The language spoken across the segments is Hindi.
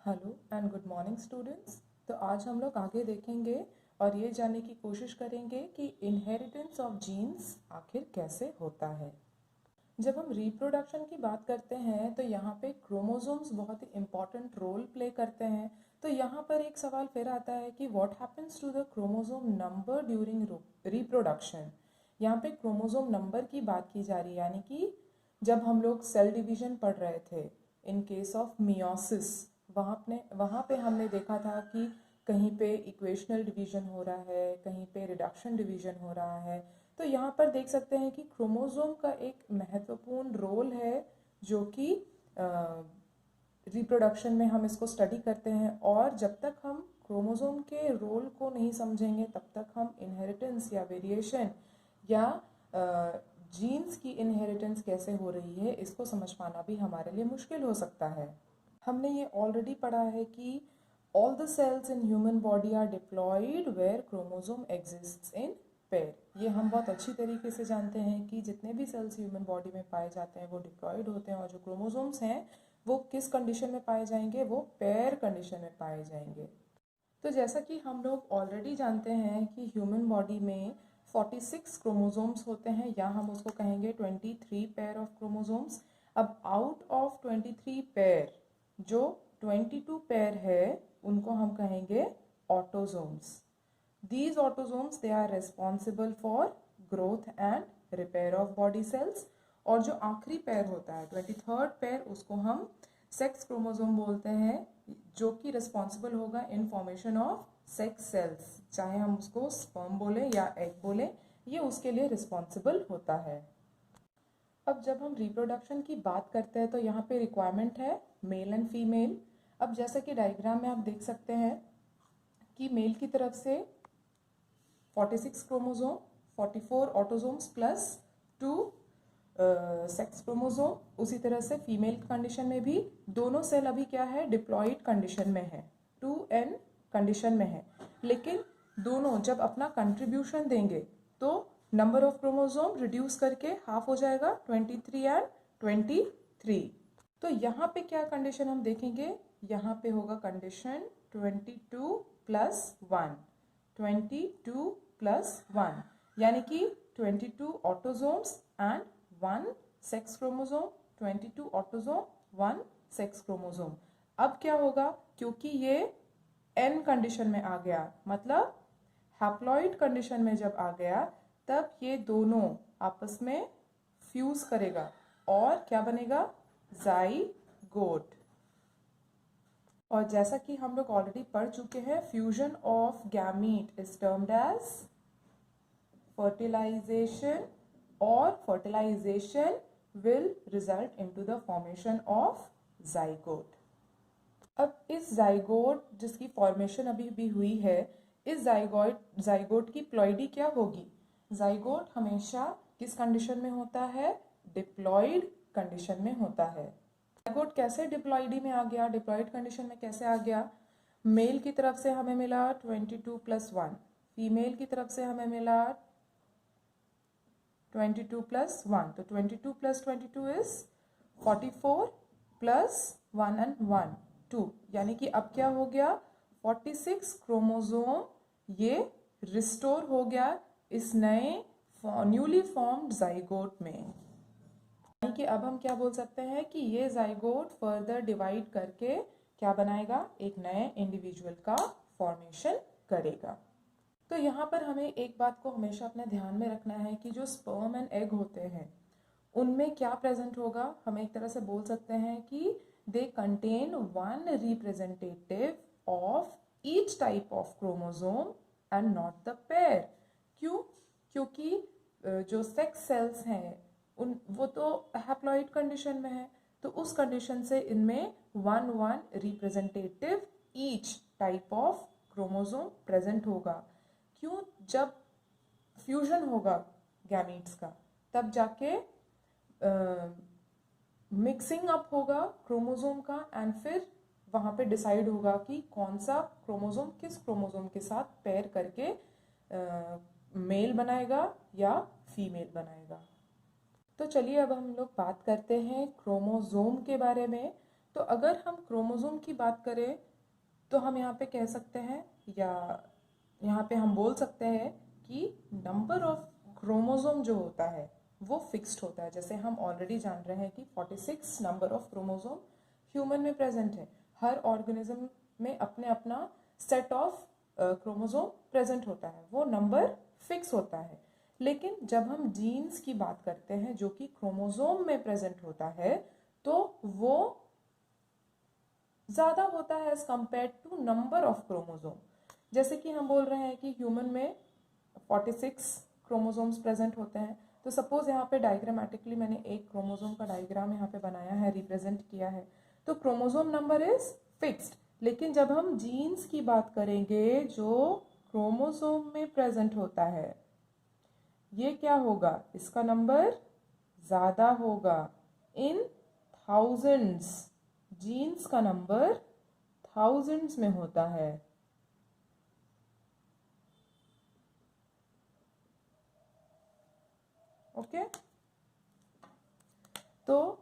Hello and good morning students. तो आज हम लोग आगे देखेंगे और ये जानने की कोशिश करेंगे कि इनहेरिटेंस ऑफ जीन्स आखिर कैसे होता है। जब हम रिप्रोडक्शन की बात करते हैं तो यहाँ पे क्रोमोसोम्स बहुत ही इम्पॉर्टेंट रोल प्ले करते हैं। तो यहाँ पर एक सवाल फिर आता है कि what happens to the chromosome number during reproduction. यहाँ पे क्रोमोसोम नंबर की बात की जा रही है, यानी कि जब हम लोग सेल डिवीजन पढ़ रहे थे इन केस ऑफ मियोसिस, वहाँ पे हमने देखा था कि कहीं पे इक्वेशनल डिवीजन हो रहा है, कहीं पे रिडक्शन डिवीजन हो रहा है। तो यहाँ पर देख सकते हैं कि क्रोमोसोम का एक महत्वपूर्ण रोल है जो कि रिप्रोडक्शन में हम इसको स्टडी करते हैं। और जब तक हम क्रोमोसोम के रोल को नहीं समझेंगे तब तक हम इनहेरिटेंस या वेरिएशन या जीन्स की इनहेरिटेंस कैसे हो रही है इसको समझ पाना भी हमारे लिए मुश्किल हो सकता है। हमने ये ऑलरेडी पढ़ा है कि all the cells in human body are diploid where chromosome exists in pair. ये हम बहुत अच्छी तरीके से जानते हैं कि जितने भी सेल्स ह्यूमन बॉडी में पाए जाते हैं वो डिप्लॉयड होते हैं, और जो क्रोमोसोम्स हैं वो किस कंडीशन में पाए जाएंगे, वो पेयर कंडीशन में पाए जाएंगे। तो जैसा कि हम लोग ऑलरेडी जानते हैं कि ह्यूमन बॉडी में 46 क्रोमोसोम्स होते हैं, या हम उसको कहेंगे 23 पेयर ऑफ क्रोमोसोम्स। अब आउट ऑफ 23 पेयर जो 22 पेयर है उनको हम कहेंगे autosomes. These autosomes they are responsible for growth and repair of body cells। और जो आखिरी पैर होता है 23rd पैर, उसको हम सेक्स क्रोमोसोम बोलते हैं, जो कि रिस्पॉन्सिबल होगा in formation of sex cells. चाहे हम उसको स्पर्म बोले या एग बोले, ये उसके लिए रिस्पॉन्सिबल होता है। अब जब हम रिप्रोडक्शन की बात करते हैं तो यहाँ पे रिक्वायरमेंट है मेल एंड फीमेल। अब जैसा कि डायग्राम में आप देख सकते हैं कि मेल की तरफ से 46 chromosome, 44 autosomes plus 2 sex chromosome. उसी तरह से फीमेल कंडीशन में भी दोनों सेल अभी क्या है, डिप्लॉयड कंडीशन में है, 2n कंडीशन में है। लेकिन दोनों जब अपना कंट्रीब्यूशन देंगे तो नंबर ऑफ क्रोमोसोम रिड्यूस करके हाफ हो जाएगा, 23 एंड 23। तो यहाँ पे क्या कंडीशन हम देखेंगे, यहाँ पे होगा कंडीशन 22 प्लस 1, 22 प्लस 1, यानी कि 22 autosomes and 1 sex chromosome, 22 autosome 1 sex chromosome. अब क्या होगा, क्योंकि ये n कंडीशन में आ गया, मतलब हैप्लॉइड कंडीशन में जब आ गया तब ये दोनों आपस में फ्यूज करेगा और क्या बनेगा, जाइगोट। और जैसा कि हम लोग ऑलरेडी पढ़ चुके हैं, fusion of gamete is termed as fertilisation, और fertilisation will result into the formation of zygote. अब इस जाइगोट जिसकी फॉर्मेशन अभी भी हुई है, इस जाइगोट की प्लॉइडी क्या होगी। जाइगोट हमेशा किस कंडीशन में होता है, डिप्लॉयड कंडीशन में होता है। जाइगोट कैसे डिप्लॉयडी में आ गया, डिप्लॉयड कंडीशन में कैसे आ गया। मेल की तरफ से हमें मिला 22 प्लस 1, फीमेल की तरफ से हमें मिला 22 प्लस 1, तो 22 प्लस 22 इज 44 प्लस 1 एंड 1 2, यानी कि अब क्या हो गया, 46 क्रोमोसोम ये रिस्टोर हो गया इस नए न्यूली फॉर्म्ड जाइगोट में। यानी कि अब हम क्या बोल सकते हैं कि ये जाइगोट फर्दर डिवाइड करके क्या बनाएगा, एक नए इंडिविजुअल का फॉर्मेशन करेगा। तो यहाँ पर हमें एक बात को हमेशा अपने ध्यान में रखना है कि जो स्पर्म एंड एग होते हैं उनमें क्या प्रेजेंट होगा। हम एक तरह से बोल सकते हैं कि they contain one representative of each type of chromosome and not the pair. क्यों, क्योंकि जो सेक्स सेल्स हैं वो तो हैप्लॉइड कंडीशन में है, तो उस कंडीशन से इनमें one representative each type of chromosome present होगा। क्यों, जब फ्यूजन होगा गैमीट्स का तब जाके मिक्सिंग अप होगा क्रोमोसोम का, एंड फिर वहाँ पे डिसाइड होगा कि कौन सा क्रोमोसोम किस क्रोमोसोम के साथ पेयर करके मेल बनाएगा या फीमेल बनाएगा। तो चलिए अब हम लोग बात करते हैं क्रोमोसोम के बारे में। तो अगर हम क्रोमोसोम की बात करें तो हम यहाँ पे कह सकते हैं या यहाँ पे हम बोल सकते हैं कि नंबर ऑफ क्रोमोसोम जो होता है वो फिक्स्ड होता है। जैसे हम ऑलरेडी जान रहे हैं कि 46 नंबर ऑफ क्रोमोसोम ह्यूमन में प्रेजेंट है। हर ऑर्गेनिज्म में अपने अपना सेट ऑफ क्रोमोसोम प्रेजेंट होता है, वो नंबर फिक्स होता है। लेकिन जब हम जीन्स की बात करते हैं जो कि क्रोमोसोम में प्रेजेंट होता है तो वो ज़्यादा होता है as compare to number of chromosome. जैसे कि हम बोल रहे हैं कि ह्यूमन में 46 क्रोमोसोम्स प्रेजेंट होते हैं। तो सपोज यहाँ पे डायग्रामेटिकली मैंने एक क्रोमोसोम का डायग्राम यहाँ पे बनाया है, रिप्रेजेंट किया है, तो क्रोमोसोम नंबर इज फिक्स्ड। लेकिन जब हम जीन्स की बात करेंगे जो क्रोमोसोम में प्रेजेंट होता है, ये क्या होगा, इसका नंबर ज़्यादा होगा, इन थाउजेंड्स। जीन्स का नंबर थाउजेंड्स में होता है। ओके, तो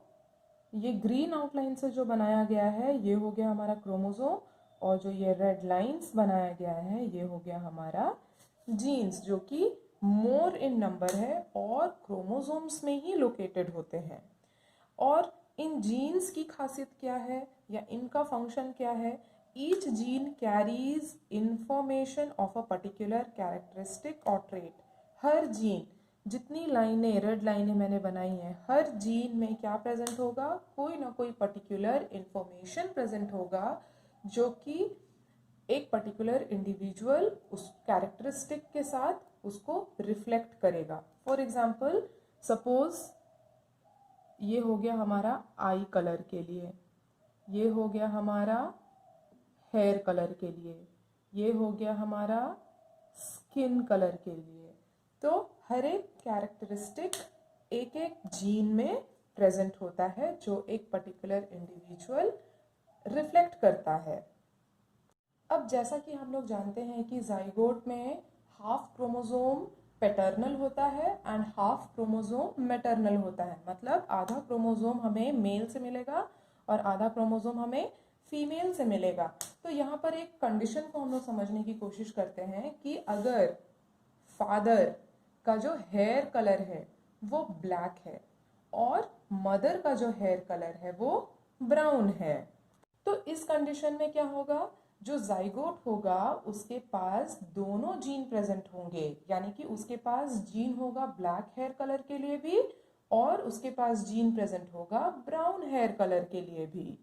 ये ग्रीन आउटलाइन से जो बनाया गया है ये हो गया हमारा क्रोमोसोम, और जो ये रेड लाइंस बनाया गया है ये हो गया हमारा जीन्स, जो कि मोर इन नंबर है और क्रोमोसोम्स में ही लोकेटेड होते हैं। और इन जीन्स की खासियत क्या है या इनका फंक्शन क्या है? Each gene carries information of a particular characteristic और ट्रेट। हर जीन, जितनी लाइनें रेड लाइनें मैंने बनाई हैं, हर जीन में क्या प्रेजेंट होगा, कोई ना कोई पर्टिकुलर इंफॉर्मेशन प्रेजेंट होगा जो कि एक पर्टिकुलर इंडिविजुअल उस कैरेक्टरिस्टिक के साथ उसको रिफ्लेक्ट करेगा। फॉर एग्जाम्पल, सपोज ये हो गया हमारा आई कलर के लिए, ये हो गया हमारा हेयर कलर के लिए, ये हो गया हमारा स्किन कलर के लिए। तो हर एक कैरेक्टरिस्टिक एक एक जीन में प्रेजेंट होता है जो एक पर्टिकुलर इंडिविजुअल रिफ्लेक्ट करता है। अब जैसा कि हम लोग जानते हैं कि जाइगोट में हाफ क्रोमोसोम पैटर्नल होता है एंड हाफ क्रोमोसोम मैटरनल होता है। मतलब आधा क्रोमोसोम हमें मेल से मिलेगा और आधा क्रोमोसोम हमें फीमेल से मिलेगा। तो यहाँ पर एक कंडीशन को हम लोग समझने की कोशिश करते हैं कि अगर फादर का जो हेयर कलर है वो ब्लैक है और मदर का जो हेयर कलर है वो ब्राउन है, तो इस कंडीशन में क्या होगा, जो जाइगोट होगा उसके पास दोनों जीन प्रेजेंट होंगे। यानी कि उसके पास जीन होगा ब्लैक हेयर कलर के लिए भी और उसके पास जीन प्रेजेंट होगा ब्राउन हेयर कलर के लिए भी।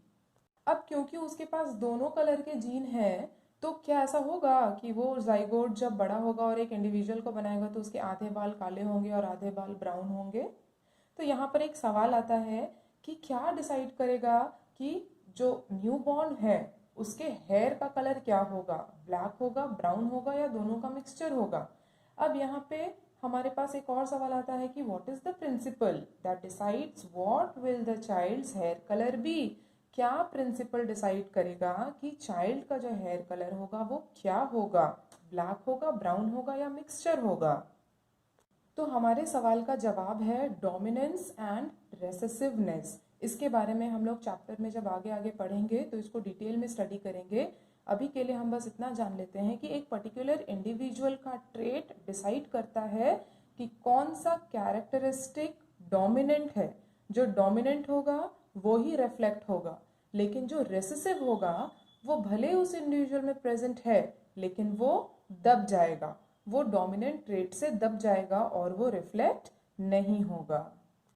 अब क्योंकि उसके पास दोनों कलर के जीन हैं, तो क्या ऐसा होगा कि वो जाइगोट जब बड़ा होगा और एक इंडिविजुअल को बनाएगा तो उसके आधे बाल काले होंगे और आधे बाल ब्राउन होंगे? तो यहाँ पर एक सवाल आता है कि क्या डिसाइड करेगा कि जो न्यू बॉर्न है उसके हेयर का कलर क्या होगा, ब्लैक होगा, ब्राउन होगा या दोनों का मिक्सचर होगा? अब यहाँ पे हमारे पास एक और सवाल आता है कि what is the principle that decides what will the child's hair colour be? क्या प्रिंसिपल डिसाइड करेगा कि चाइल्ड का जो हेयर कलर होगा वो क्या होगा, ब्लैक होगा, ब्राउन होगा या मिक्सचर होगा? तो हमारे सवाल का जवाब है डोमिनेंस एंड रेसेसिवनेस। इसके बारे में हम लोग चैप्टर में जब आगे आगे पढ़ेंगे तो इसको डिटेल में स्टडी करेंगे। अभी के लिए हम बस इतना जान लेते हैं कि एक पर्टिकुलर इंडिविजुअल का ट्रेट डिसाइड करता है कि कौन सा कैरेक्टरिस्टिक डोमिनेंट है। जो डोमिनेंट होगा वो ही रिफ्लेक्ट होगा, लेकिन जो रेसेसिव होगा वो भले उस इंडिविजुअल में प्रेजेंट है लेकिन वो दब जाएगा, वो डोमिनेंट ट्रेट से दब जाएगा और वो रिफ्लेक्ट नहीं होगा।